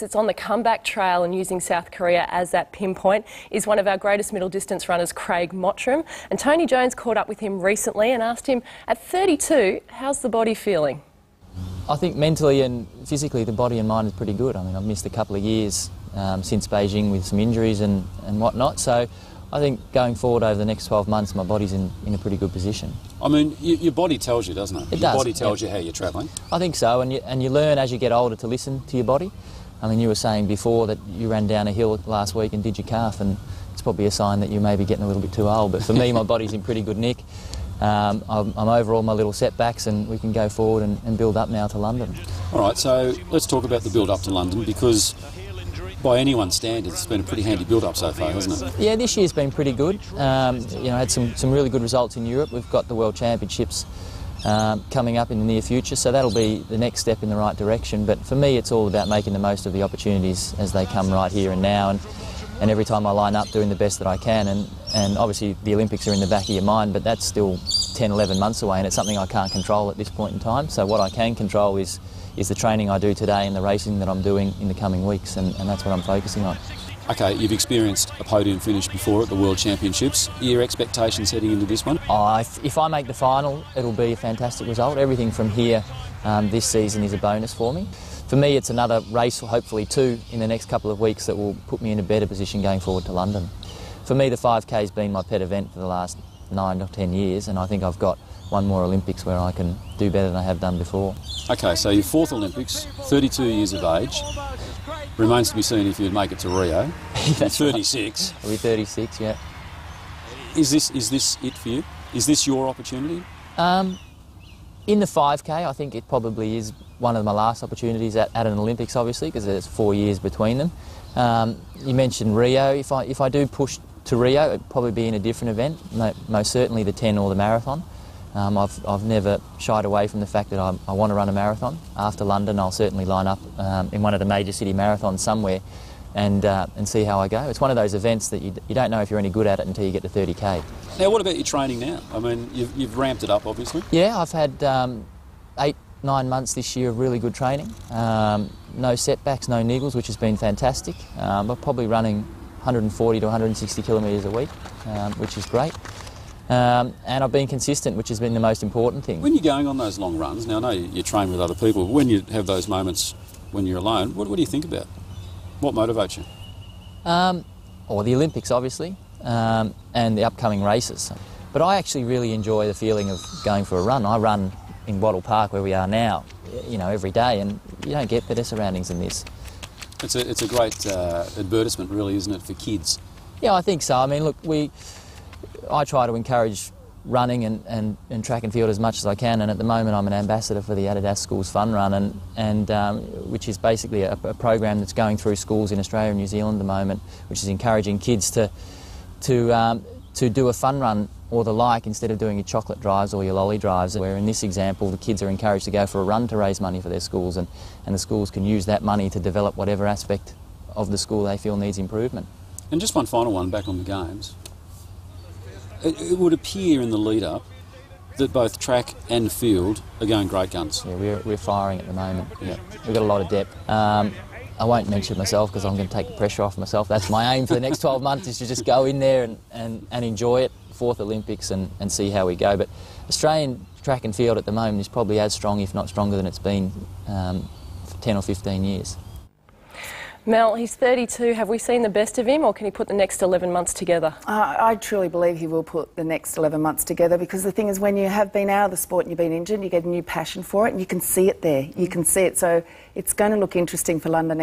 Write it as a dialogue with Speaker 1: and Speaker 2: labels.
Speaker 1: It's on the comeback trail and using South Korea as that pinpoint is one of our greatest middle distance runners, Craig Mottram. And Tony Jones caught up with him recently and asked him, at 32, how's the body feeling?
Speaker 2: I think mentally and physically the body and mind is pretty good. I mean, I've missed a couple of years since Beijing with some injuries and whatnot. So I think going forward over the next 12 months, my body's in a pretty good position.
Speaker 3: I mean, your body tells you, doesn't it?
Speaker 2: It does.
Speaker 3: Your body tells you how you're travelling.
Speaker 2: I think so, and you learn as you get older to listen to your body. I mean, you were saying before that you ran down a hill last week and did your calf, and it's probably a sign that you may be getting a little bit too old. But for me, my body's in pretty good nick. I'm over all my little setbacks, and we can go forward and build up now to London. All
Speaker 3: right, so let's talk about the build up to London, because by anyone's standards, it's been a pretty handy build up so far, hasn't it?
Speaker 2: Yeah, this year's been pretty good. Had some really good results in Europe. We've got the World Championships coming up in the near future, so that'll be the next step in the right direction. But for me, it's all about making the most of the opportunities as they come right here and now, and every time I line up doing the best that I can. And obviously the Olympics are in the back of your mind, but that's still 10, 11 months away, and it's something I can't control at this point in time. So what I can control is the training I do today and the racing that I'm doing in the coming weeks, and that's what I'm focusing on.
Speaker 3: Okay, you've experienced a podium finish before at the World Championships. Your expectations heading into this one?
Speaker 2: If I make the final, it'll be a fantastic result. Everything from here this season is a bonus for me. For me, it's another race, or hopefully two, in the next couple of weeks that will put me in a better position going forward to London. For me, the 5K's been my pet event for the last 9 or 10 years, and I think I've got one more Olympics where I can do better than I have done before.
Speaker 3: Okay, so your 4th Olympics, 32 years of age. Remains to be seen if you'd make it to Rio.
Speaker 2: That's
Speaker 3: 36.
Speaker 2: Right. I'll be 36, yeah.
Speaker 3: Is this it for you? Is this your opportunity?
Speaker 2: In the 5K, I think it probably is one of my last opportunities at an Olympics, obviously, because there's 4 years between them. You mentioned Rio. If I do push to Rio, it'd probably be in a different event, most certainly the 10 or the marathon. I've never shied away from the fact that I want to run a marathon. After London, I'll certainly line up in one of the major city marathons somewhere and see how I go. It's one of those events that you don't know if you're any good at it until you get to 30K.
Speaker 3: Now, what about your training now? I mean, you've ramped it up, obviously.
Speaker 2: Yeah, I've had 8, 9 months this year of really good training. No setbacks, no niggles, which has been fantastic. I'm probably running 140 to 160 kilometres a week, which is great. And I've been consistent, which has been the most important thing.
Speaker 3: When you're going on those long runs, now I know you train with other people, but when you have those moments when you're alone, what do you think about? What motivates you?
Speaker 2: The Olympics, obviously, and the upcoming races. But I actually really enjoy the feeling of going for a run. I run in Wattle Park, where we are now, every day, and you don't get better surroundings than this.
Speaker 3: It's a great advertisement, really, isn't it, for kids?
Speaker 2: Yeah, I think so. I mean, look, I try to encourage running and track and field as much as I can, and at the moment I'm an ambassador for the Adidas Schools Fun Run, which is basically a program that's going through schools in Australia and New Zealand at the moment, which is encouraging kids to do a fun run or the like instead of doing your chocolate drives or your lolly drives, where in this example the kids are encouraged to go for a run to raise money for their schools, and the schools can use that money to develop whatever aspect of the school they feel needs improvement.
Speaker 3: And just one final one back on the games. It would appear in the lead-up that both track and field are going great guns.
Speaker 2: Yeah, we're firing at the moment. Yeah. We've got a lot of depth. I won't mention myself because I'm going to take the pressure off myself. That's my aim for the next 12 months, is to just go in there and enjoy it, 4th Olympics, and see how we go. But Australian track and field at the moment is probably as strong, if not stronger, than it's been for 10 or 15 years.
Speaker 1: Mel, he's 32. Have we seen the best of him, or can he put the next 11 months together?
Speaker 4: I truly believe he will put the next 11 months together, because the thing is, when you have been out of the sport and you've been injured, you get a new passion for it, and you can see it there. You can see it. So it's going to look interesting for London.